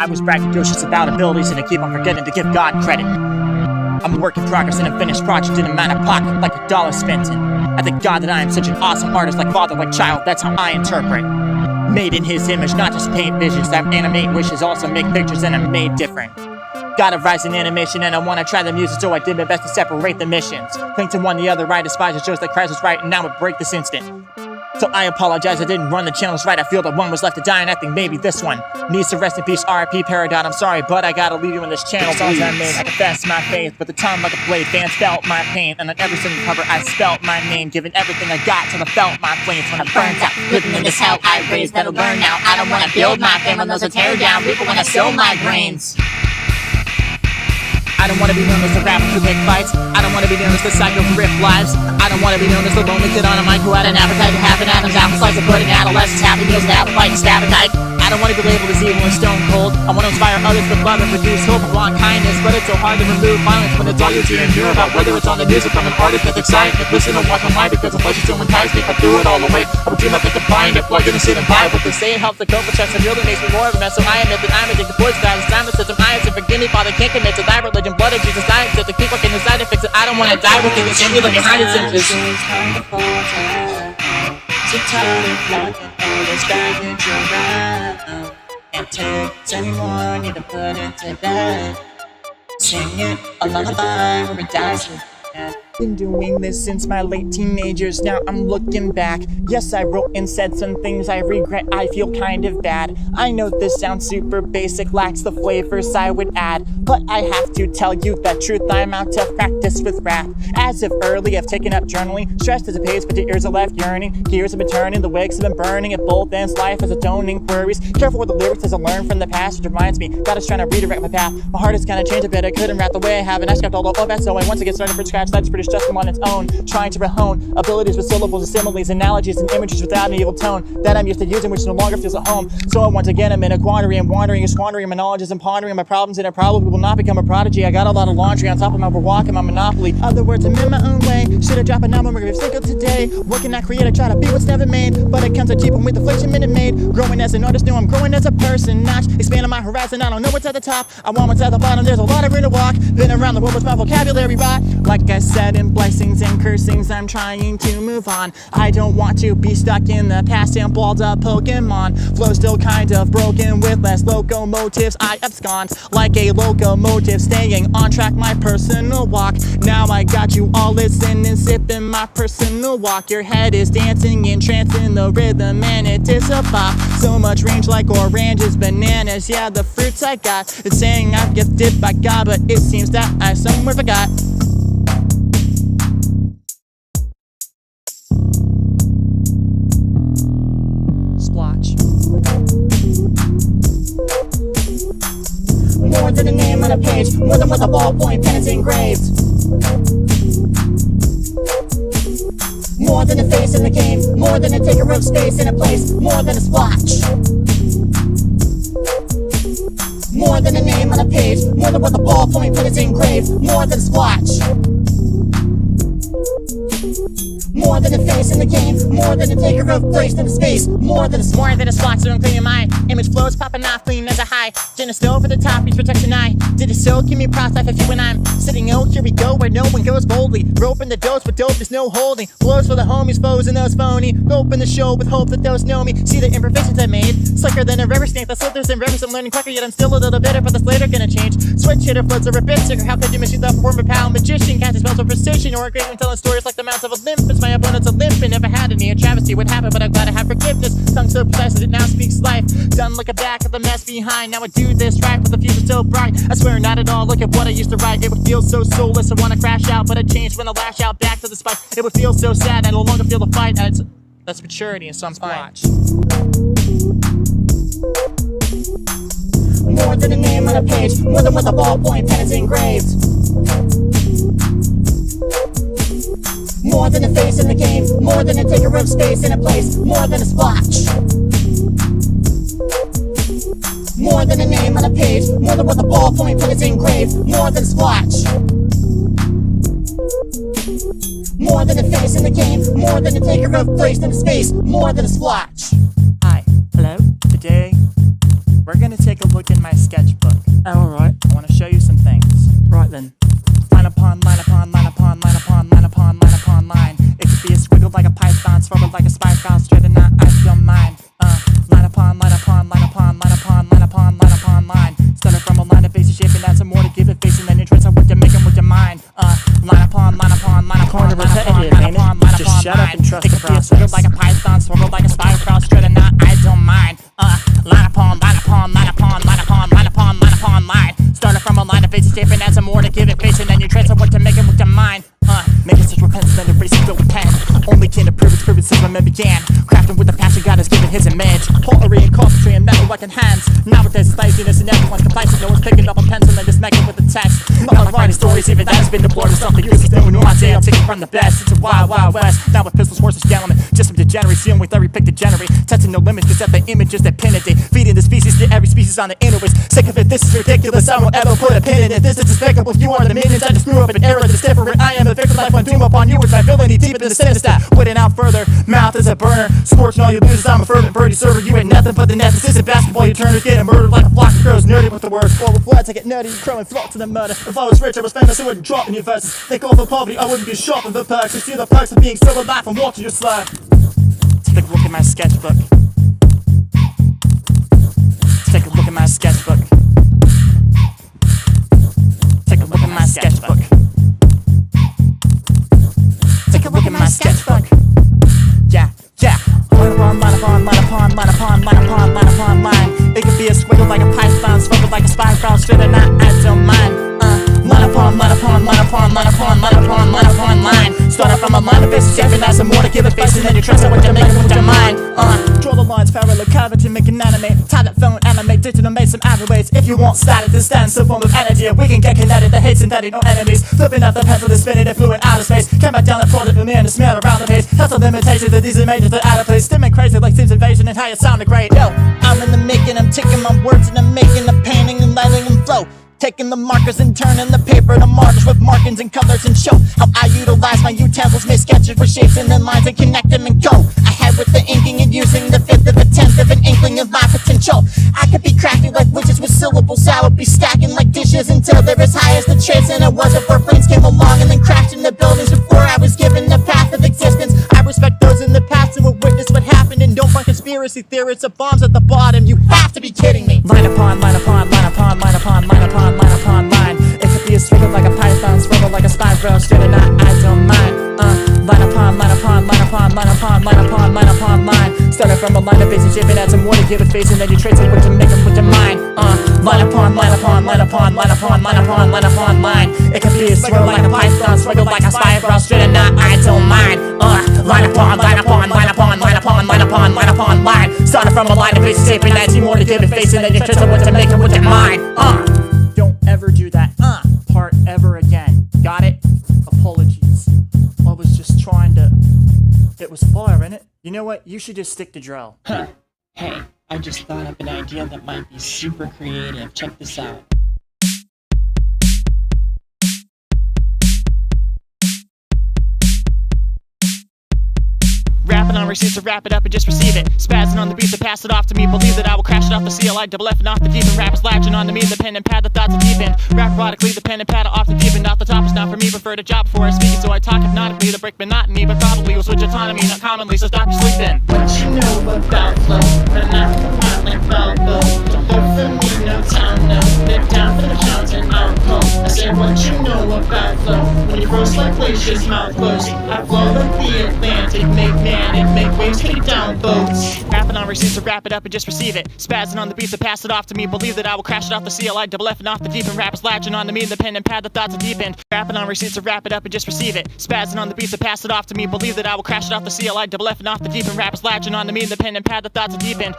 I was braggadocious about abilities and I keep on forgetting to give God credit. I'm a work in progress and a finished project in a man of pocket like a dollar spent in. I thank God that I am such an awesome artist, like father, like child, that's how I interpret. Made in his image, not just paint visions. I animate wishes, also make pictures, and I'm made different. Got a rise in animation and I wanna try the music, so I did my best to separate the missions. Cling to one the other, I despise it, shows that Christ was right and now it break this instant. So I apologize, I didn't run the channels right. I feel that one was left to die and I think maybe this one needs to rest in peace. R.I.P. Peridot, I'm sorry, but I gotta leave you in this channel. Songs I made, I confess my faith, but the tongue like a blade. Fans felt my pain, and on every single cover I spelt my name, giving everything I got till I felt my flames. When I burned out, living in this hell I raised, that'll learn now. I don't wanna build my fame when those are tear down. People wanna sow my brains. I don't wanna be known as the rapper who make fights. I don't wanna be known as the psycho who ripped lives. I don't wanna be known as the lonely kid on a mic who had an appetite to have an Adam's apple slice of pudding. Adolescents, happy meals, and apple fight and stab a knife. I don't wanna be labeled as evil and stone cold. I wanna inspire others with love and produce hope and want kindness. But it's so hard to remove violence when it's all you see and hear about. Whether it's on the music from an artist that's exciting, listen and watch online because unless you still entice me, if I threw it all away, I would dream of it to find it, plug in and sit and buy what they say. It helps to cope with stress and really makes me more of a mess. So I admit that I'm addicted to poison, that it's time to set some eyes and forgive me, Father, can't commit to thy religion, blood of Jesus, I accept to keep working inside to fix it. I don't wanna die with it, it's you look behind it simply. So tired of looking all this baggage around. And takes anyone need to put it to bed. Sing it a lullaby where it dies with death. Been doing this since my late teenagers, now I'm looking back. Yes, I wrote and said some things I regret, I feel kind of bad. I know this sounds super basic, lacks the flavors I would add, but I have to tell you the truth, I'm out of practice with rap. As of early, I've taken up journaling, stressed as it pays, but the ears are left yearning. Gears have been turning, the wicks have been burning, at both ends life has atoning queries. Careful with the lyrics as I learn from the past, which reminds me, God is trying to redirect my path. My heart has kinda changed a bit, I couldn't rap the way I have, and I scrapped all the that, so I once again started from scratch, that's pretty just on its own, trying to rehone abilities with syllables and similes, analogies and images without an evil tone that I'm used to using, which no longer feels at home. So once again I'm in a quandary, I'm wandering and squandering my knowledge and pondering my problems, and I probably will not become a prodigy. I got a lot of laundry on top of my overwalk and my monopoly. Other words, I'm in my own way. Should I drop an album or give single today? What can I create? I try to be what's never made, but it comes out cheap and with inflation minute made. Growing as an artist, no, I'm growing as a person, notch expanding my horizon. I don't know what's at the top, I want what's at the bottom. There's a lot of room to walk. Been around the world with my vocabulary rot. Like I said, in blessings and cursings, I'm trying to move on. I don't want to be stuck in the past and balled up Pokemon. Flow still kind of broken with less locomotives. I abscond like a locomotive, staying on track, my personal walk. Now I got you all listening, sipping my personal walk. Your head is dancing, entrancing the rhythm, and it is a bop. So much range like oranges, bananas, yeah, the fruits I got. It's saying I'm gifted by God, but it seems that I somewhere forgot. Splotch. More than a name on a page, more than with a ballpoint pen is engraved. More than a face in the game, more than a taker of space in a place, more than a splotch. More than a name on a page, more than with a ballpoint pen is engraved, more than a splotch. More than a face in the game, more than a taker of place in a space, more than a splotch. So I'm cleaning my image flows, popping off clean as a high. Gin stove for the top, reach protection eye. Did it so, give me props, I feel when I'm sitting, oh here we go, where no one goes boldly. Rope in the dose with dope, there's no holding. Blows for the homies, foes, and those phony. Open the show with hope that those know me. See the imperfections I made, slicker than a river snake. The slithers and rivers, I'm learning quicker, yet I'm still a little bitter, but that's later gonna change. Switch hitter floats are a bit sicker, how could you miss the former pal magician? Casting spells with precision, or a great one telling stories like the Mounts of Olympus. My opponent's a limp and never had any, a travesty would happen, but I'm glad I have forgiveness. Tongue so precise that it now speaks life. Done looking back at the mess behind. Now I do this right, but the future's so bright. I swear not at all, look at what I used to write. It would feel so soulless, I wanna crash out, but I changed when I lash out back to the spike. It would feel so sad, I no longer feel the fight. That's maturity and some Splotch. More than a name on a page, more than with a ballpoint pen is engraved. More than a face in the game, more than a taker of space in a place, more than a splotch. More than a name on a page, more than with a ballpoint pen is engraved, more than a splotch. More than a face in the game, more than a taker of place in a space, more than a splotch. Hi, hello, today we're gonna take a look in my sketchbook. Alright. I wanna show you some things. Right then. Line upon line upon line upon line upon line upon line upon line. It could be a squiggle like a python, swirled like a spiral, straight and not, I don't mind. Line upon line upon line upon line upon line upon line upon line. Started from a line of basic shape and add some more to give it face, and then you trace out what you're making with your mind. Line upon line upon line upon Kinda line upon repetitive, line ain't it? upon line Just upon shut up line. and trust It the could be a squiggle process. like a python, swirled like a spiral, straight and not, I don't mind. Line upon line upon line upon line upon line upon line upon line. Started from a line of basic shape and add some more to give it face, and then you trace out what you're making with your mind. Making such with pencil and erasing filled with pen. Only can approve its proven since when men began. Crafting with the passion God has given his image. Pottery and carpentry and metal like in hands. Nowadays it's laziness and everyone's complacent. No one's picking up a pencil and just making with the text. Not like writing stories, even that has been deplored as something useless. No nuance, I'm taking from the best. It's a wild, wild west. Now with pistols, horses, gentlemen. Just some degeneracy, only theory picked to generate. Testing no limits, just at the images that pin it. They feeding the species to every species on the interwebs. Sick of it, this is ridiculous. I won't ever put a pin in it. This is despicable. You are the minions. I just grew up in era that's different. I am the victim. Life on doom upon you with my villainy deep into the sinister. Waiting out further, mouth is a burner. Scorching all your losers, I'm a fervent birdie server. You ain't nothing but the narcissistic basketball. You turners getting murdered like a flock of crows. Nerdy with the words. Well, with words I get nerdy, crow and flock to the murder. If I was rich, I was famous, I wouldn't drop in your verses. Think all the poverty, I wouldn't be shopping the perks. You see the perks of being still alive and watching your slur. Take a look at my sketchbook. Take a look at my sketchbook. Take a look at my sketchbook. Take a look at my sketchbook. Yeah, yeah. Line upon line upon line upon line upon line upon line upon line. It could be a squiggle like a python, swirled like a spiral, straight or not, I don't mind. Line upon line upon line upon line upon line upon line upon line. Started from a line of basic shape and add some more to give it face, and then you trace out what you're making with your mind. Draw the lines parallel, cavity, make an anime. Tie that phone, animate, digital, make some aggregates. If you want static, then stand some form of energy. We can get kinetic, the hate synthetic, no enemies. Flipping out the pencil, then spinning it fluid out of space. Came back down the product from and smell around the pace. That's the limitation that these images are out of place. Stimming crazy like Sims Invasion and how you sounded great. Yo, I'm in the making, I'm taking my words and I'm making a painting and letting them flow. Taking the markers and turning the paper to markers with markings and colors, and show how I utilize my utensils, make sketches with shapes and then lines and connect them and go ahead with the inking and using the fifth of a tenth of an inkling of my potential. I could be crafting like witches with syllables. I would be stacking like dishes until they're as high as the trace. And it wasn't before planes came along and then crashed in the buildings before I was given the path of existence. I respect those in the past who will witness what happened and don't find conspiracy theorists of bombs at the bottom. You have to be kidding me. Line upon line upon line upon line upon line upon line upon line. It could be a squiggle like a python, swirl like a spiral, straight or not, I don't mind. Line upon line upon line upon line upon line upon line upon line. Started from a line of basic shape and add some more to give it face, and then you trace it what you're making with your mind. Line upon line upon line upon line upon line upon line upon line. It could be a swirl like a python, swirl like a spiral, straight or not, I don't mind. Line upon line upon line upon line upon line upon line upon line. Started from a line of basic shape and add some more to give it face, and then you trace it what you're making with your mind. Don't ever do that part ever again. Got it? Apologies. I was just trying to... It was fire, innit? You know what? You should just stick to drill. Hey, I just thought up an idea that might be super creative. Check this out. Rapping on receipts to wrap it up and just receive it. Spazzing on the beat to pass it off to me. Believe that I will crash it off the CLI, double F and off the deep end. Rappers latching on to me, the pen and pad, the thoughts are deep end. Rap erotically, the pen and pad off the deep end. Off the top is not for me, prefer to job before I speak it. So I talk hypnotically to break monotony, but probably will switch autonomy, not commonly, so stop your sleeping. What you know about flow, but not like Balbo. Don't look for me, no time, no. They're down for the count and outgo. I say what you know about flow. When you gross like glaciers, mouth closed. I flow like the Atlantic, make manic, make waves, kick down boats. Rapping on receipts to wrap it up and just receive it. Spazzing on the beats to pass it off to me. Believe that I will crash it off the CLI, double F and off the deep end. Rappers latching on to me, the pen and pad, the thoughts are deep end. Rapping on receipts to wrap it up and just receive it. Spazzing on the beats to pass it off to me. Believe that I will crash it off the CLI, double F and off the deep end. Rappers latching on to me, the pen and pad, the thoughts are deep end.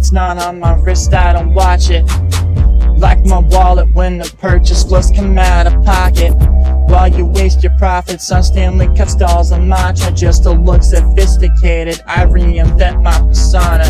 it's not on my wrist, I don't watch it. Like my wallet when the purchase flows come out of pocket. While you waste your profits on Stanley Cup stalls and matcha just to look sophisticated, I reinvent my persona.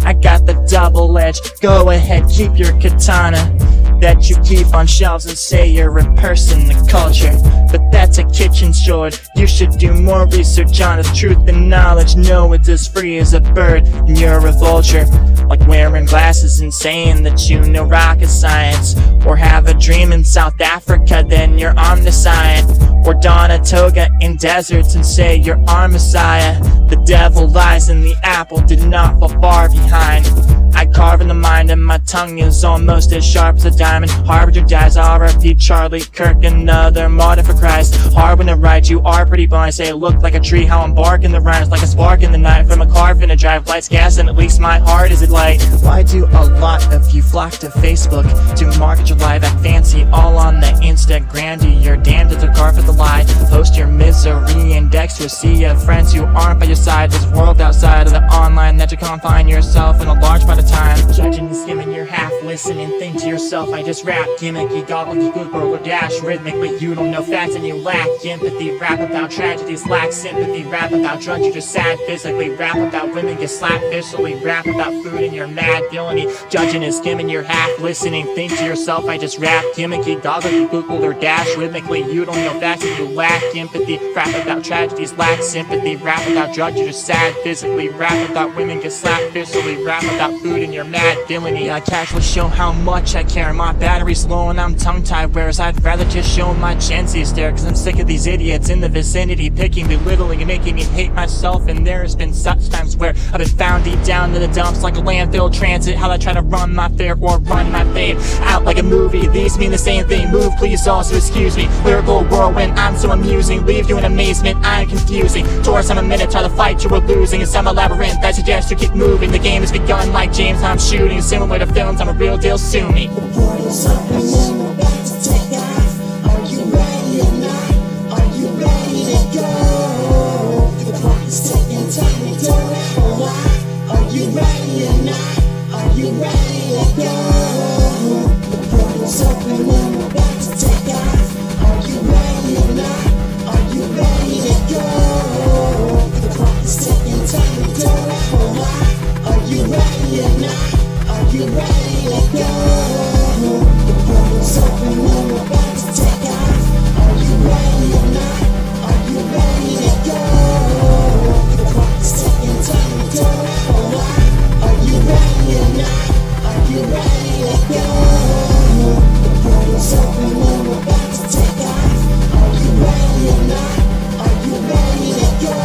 I got the double edge, go ahead, keep your katana that you keep on shelves and say you're a person of culture. But that's a kitchen sword, you should do more research on its truth and knowledge. No, it's as free as a bird and you're a vulture. Like wearing glasses and saying that you know rocket science, or have a dream in South Africa, then you're omniscient. Or don a toga in deserts and say you're our messiah. The devil lies in the apple, did not fall far behind. I carve in the mind and my tongue is almost as sharp as a diamond. Harbinger dies, R.I.P. Charlie Kirk, another martyr for Christ. Hard when I write, you are pretty blind. Say it look like a tree, how I'm barking the rhymes like a spark in the night from a car finna drive lights, gas, and at least my heart is it light. Why do a lot of you flock to Facebook to market your life, act fancy all on the Instagram? Do your damn to the car for the lie, post your misery index to a sea of friends who aren't by your side. This world outside of the online that you confine yourself in a large part of time. Judging and skimming, you're half listening, think to yourself, I just rap gimmicky, gobbledygook, or dash rhythmically. You don't know facts and you lack empathy. Rap about tragedies, lack sympathy. Rap about drugs, you're just sad physically. Rap about women, get slapped visually. Rap about food and you're mad villainy. Judging and skimming, you're half listening, think to yourself, I just rap gimmicky, gobbledygook, or dash rhythmically. You don't know facts and you lack empathy. Rap about tragedies, lack sympathy. Rap about drugs, you're just sad physically. Rap about women, get slapped visually. Rap about food and you're mad villainy. I casually show how much I care. My battery's low and I'm tongue-tied, whereas I'd rather just show my Gen Z stare. Cause I'm sick of these idiots in the vicinity picking, belittling, and making me hate myself. And there's been such times where I've been found deep down in the dumps like a landfill transit. How I try to run my fare or run my fade out like a movie. These mean the same thing, move please also excuse me. Lyrical whirlwind, I'm so amusing, leave you in amazement, I'm confusing. Taurus, I'm a minotaur, the fight you were losing is some labyrinth I suggest you keep moving. The game has begun like James, I'm shooting. Similar to films, I'm a real deal, sue me. The portal's open and we're about to take off. Are you ready or not? Are you ready to go? The clock is ticking, time to do it or what? Are you ready or not? Are you ready to go? The portal's open and we're about to take off. Are you ready or not? Are you ready to go? The clock is ticking, time to do it or what? Are you ready or not? Are you ready to go? The portal's open and we're about to take off. Are you ready or not? Are you ready to go? The clock is ticking, time to do it or what? Are you ready or not? Are you ready to go? The portal's open and we're about to take off. Are you ready or not? Are you ready to go?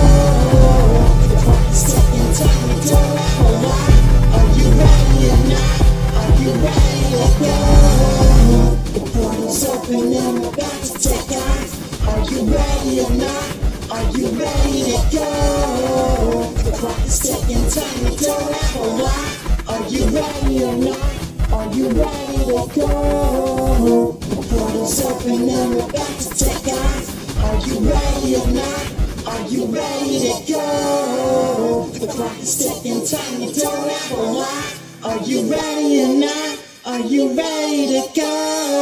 The clock is ticking, time to do it or what? Are you ready or not? Are you ready to go? The portal's open and we're about to take off. Are you ready or not? Are you ready to go? The clock is ticking, time to do it or what? Are you ready or not? Are you ready to go? The portal's open and we're about to take off. Are you ready or not? Are you ready to go? The clock is ticking, time to do it or what? Are you ready or not? Are you ready to go?